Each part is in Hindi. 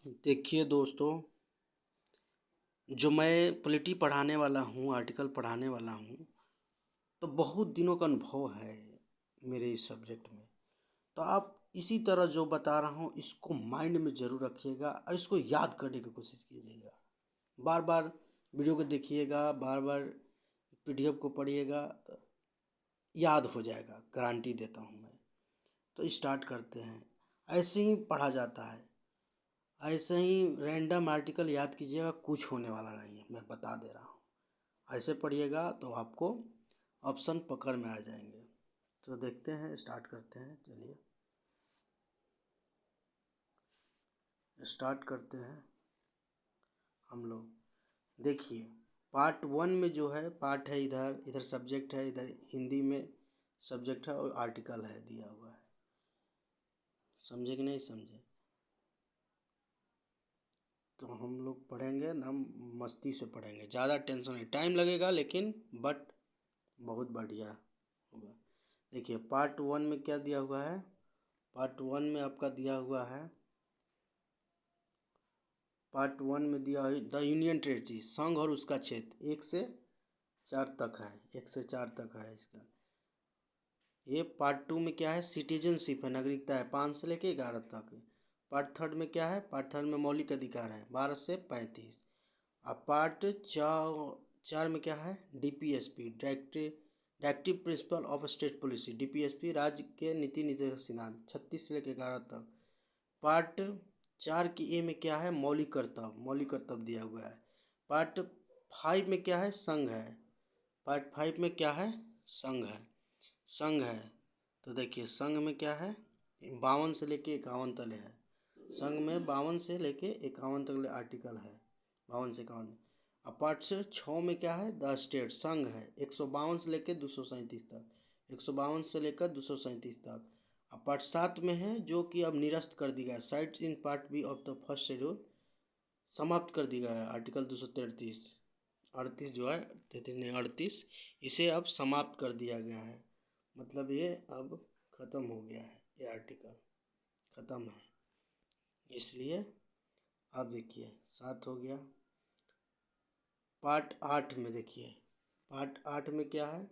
देखिए दोस्तों, जो मैं पॉलिटी पढ़ाने वाला हूँ, आर्टिकल पढ़ाने वाला हूँ, तो बहुत दिनों का अनुभव है मेरे इस सब्जेक्ट में। तो आप इसी तरह जो बता रहा हूँ इसको माइंड में ज़रूर रखिएगा और इसको याद करने की कोशिश कीजिएगा। बार-बार वीडियो को देखिएगा, बार-बार पीडीएफ को पढ़िएगा, तो याद हो जाएगा, गारंटी देता हूँ मैं। तो स्टार्ट करते हैं। ऐसे ही पढ़ा जाता है। ऐसे ही रैंडम आर्टिकल याद कीजिएगा, कुछ होने वाला नहीं है, मैं बता दे रहा हूँ। ऐसे पढ़िएगा तो आपको ऑप्शन पकड़ में आ जाएंगे। तो देखते हैं, स्टार्ट करते हैं। चलिए स्टार्ट करते हैं हम लोग। देखिए, पार्ट 1 में जो है, पार्ट है इधर, इधर सब्जेक्ट है, इधर हिंदी में सब्जेक्ट है और आर्टिकल है दिया हुआ है। समझे कि नहीं समझे? तो हम लोग पढ़ेंगे ना, मस्ती से पढ़ेंगे, ज़्यादा टेंशन नहीं, टाइम लगेगा लेकिन बट बहुत बढ़िया होगा। देखिए पार्ट 1 में क्या दिया हुआ है। पार्ट 1 में आपका दिया हुआ है, पार्ट 1 में दिया है द यूनियन टेरिटरी, संघ और उसका क्षेत्र, 1 से 4 तक है, 1 से 4 तक है इसका। ये पार्ट 2 में क्या है, सिटीजनशिप है, नागरिकता है, 5 से लेके 11 तक। पार्ट 3 में क्या है, पार्ट 3 में मौलिक अधिकार है, 12 से 35। अब पार्ट 4 में क्या है, DPSP, directive principle of state policy, DPSP राज्य के नीति निर्देशक सिद्धांत, 36 से लेकर 11 तक। पार्ट 4 की ए में क्या है, मौलिक कर्तव्य, मौलिक कर्तव्य दिया हुआ है। पार्ट 5 में क्या है, संघ है। पार्ट 5 में क्या है, संघ है, संघ है। तो देखिए संघ में क्या है, 52 से लेके 51 तक है। संघ में 52 से लेके 51 तक आर्टिकल है, 52 से 51। अब पार्ट 6 में क्या है, द स्टेट, संघ है, 152 से लेकर 237 तक, 152 से लेकर 237 तक। अब पार्ट 7 में है, जो कि अब निरस्त कर दी गया है, sites in part B of the first schedule समाप्त कर दी गया है, आर्टिकल 233, 38 जो है, 33 नहीं 38, इसे अब समाप्त कर दिया गया है। मतलब ये अब ख़त्म हो गया है, ये आर्टिकल ख़त्म है। इसलिए अब देखिए 7 हो गया। पार्ट 8 में देखिए, पार्ट 8 में क्या है,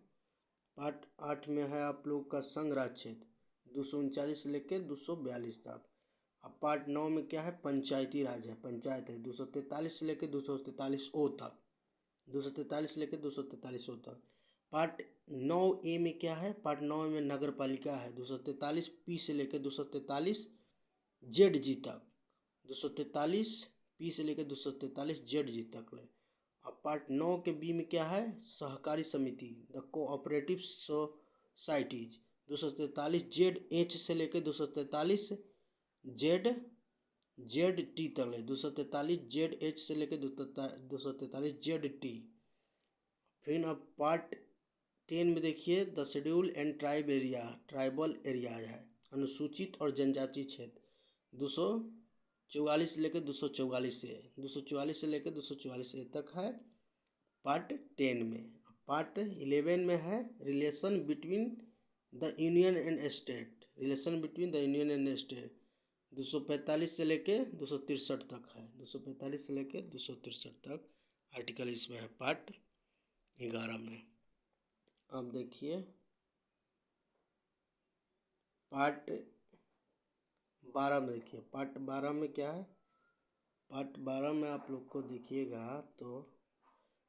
पार्ट 8 में है आप लोग का संघ राज्य क्षेत्र, 239 से लेकर 242 तक। अब पार्ट 9 में क्या है, पंचायती राज है, पंचायत है, 243 से लेकर 243 ओ तक, 243 से लेकर 243 ओ तक। पार्ट 9 ए में क्या है, पार्ट 9 में नगर पालिका है, 243 पी से लेकर 243 जेड जी तक, 243 पी से लेकर 243 जेड जी तक ले। अब पार्ट 9 के बी में क्या है, सहकारी समिति, the cooperative societies, 243 Z H से लेकर 243 जेड जेड टी तक ले, 243 जेड एच से लेकर 243 जेड टी। फिर अब पार्ट 10 में देखिए, the schedule and tribe area, tribal area है, अनुसूचित और जनजाति क्षेत्र, 244 से लेकर 244 से, 244 से लेकर 244 तक है पार्ट 10 में। पार्ट 11 में है, relation between the union and state, relation between the union and state, 245 से लेके 263 तक है, 245 से लेके 263 तक आर्टिकल इसमें है, पार्ट 11 में। अब देखिए पार्ट 12 में, देखिए पार्ट 12 में क्या है, पार्ट 12 में आप लोग को देखिएगा तो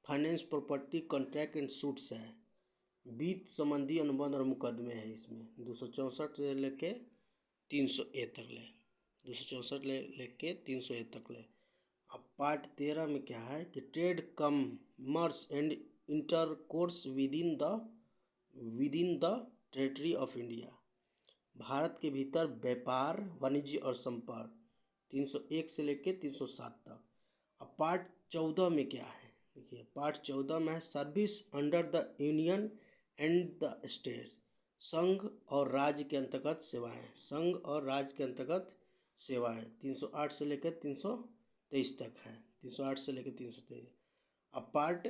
finance, property, contract and suits है, वित्त संबंधी अनुबंध और मुकदमे हैं इसमें, 264 से लेके 300 ए तक ले, 264 लेके 300 ए तक ले। अब पार्ट 13 में क्या है कि trade, commerce and intercourse within the territory of India, Bharat के भीतर व्यापार, वाणिज्य और संपर्क, 301 से लेके 307 तक। अब पार्ट 14 में क्या है, देखिए पार्ट 14 में है, service under the union and the state, संघ और राज्य के अंतर्गत सेवाएं, संघ और राज्य के अंतर्गत सेवाएं, 308 से लेकर 323 तक है, 308 से लेकर 323। अब पार्ट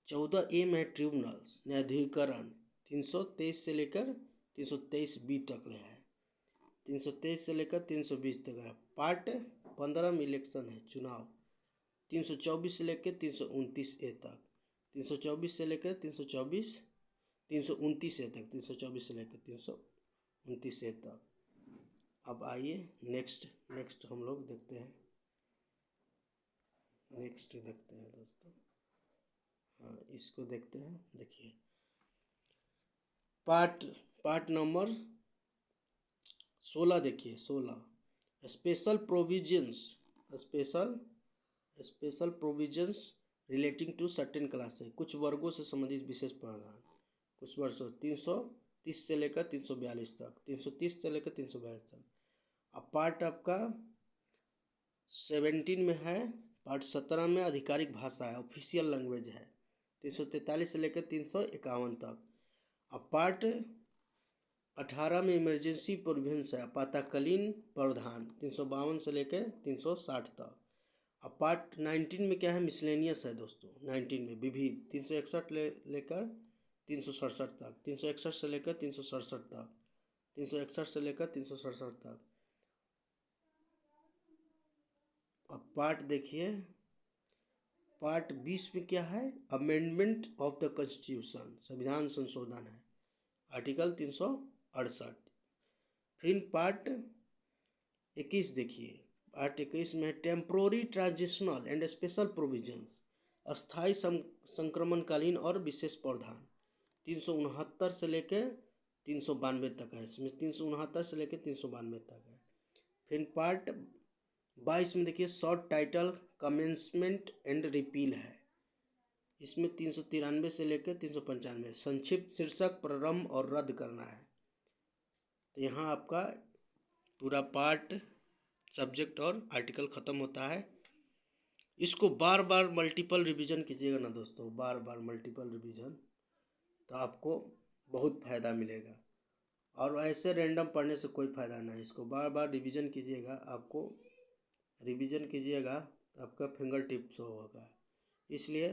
14 ए में ट्रिब्यूनल्स, न्यायाधिकरण, 323 से लेकर 323 बी तक ले है। 323 से लेकर 320 तक है। पार्ट 15 में इलेक्शन है, चुनाव। 324 से लेकर 329 ए तक, 324 से लेकर 329 329 ए तक, 324 से लेकर 329 ए तक। अब आइए नेक्स्ट हम लोग देखते हैं, दोस्तों। हाँ, इसको देखते हैं। देखिए पार्ट नंबर 16 देखिए, 16 special provisions relating to certain class है, कुछ वर्गों से संबंधित विशेष प्रावधान। कुछ वर्षों 330 से लेकर 342 तक, 330 से लेकर 342 तक। अब पार्ट आपका 17 में है, पार्ट 17 में आधिकारिक भाषा है, ऑफिशियल लैंग्वेज है, 343 से लेकर 351 तक। अब पार्ट 18 में इमरजेंसी प्रोविजंस है, आपातकालीन प्रावधान, 352 से लेकर 360 तक। अब पार्ट 19 में क्या है, मिसलेनियस है दोस्तों। 19 में विविध, 361 लेकर 367 तक, 361 से लेकर 367 तक, 361 से लेकर 367 तक। अब पार्ट देखिए, पार्ट 20 में क्या है, अमेंडमेंट ऑफ द कॉन्स्टिट्यूशन, संविधान संशोधन है, आर्टिकल 368। फिर पार्ट 21 देखिए, पार्ट 21 में temporary transitional and special provisions, अस्थायी संक्रमणकालीन और विशेष प्रावधान, 369 से लेकर 392 तक है। इसमें 369 से लेकर 392 तक है। फिर पार्ट 22 में देखिए, short title commencement and repeal है, इसमें 393 से लेकर 395, संक्षिप्त शीर्षक प्रारंभ और रद्द करना है। तो यहाँ आपका पूरा पार्ट, सब्जेक्ट और आर्टिकल ख़त्म होता है। इसको बार बार मल्टीपल रिवीजन कीजिएगा ना दोस्तों, बार बार मल्टीपल रिवीजन, तो आपको बहुत फ़ायदा मिलेगा। और ऐसे रैंडम पढ़ने से कोई फ़ायदा नहीं, इसको बार बार रिवीजन कीजिएगा। आपको रिवीजन कीजिएगा तो आपका फिंगर टिप्स होगा। इसलिए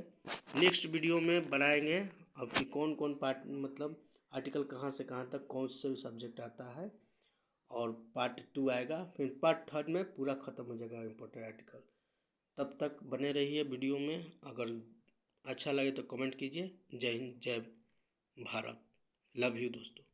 नेक्स्ट वीडियो में बनाएंगे आपकी कौन कौन पार्ट, मतलब आर्टिकल कहाँ से कहाँ तक कौन से सब्जेक्ट आता है, और पार्ट 2 आएगा। फिर पार्ट 3 में पूरा ख़त्म हो जाएगा इम्पोर्टेंट आर्टिकल। तब तक बने रहिए वीडियो में। अगर अच्छा लगे तो कमेंट कीजिए। जय हिंद, जय भारत, लव यू दोस्तों।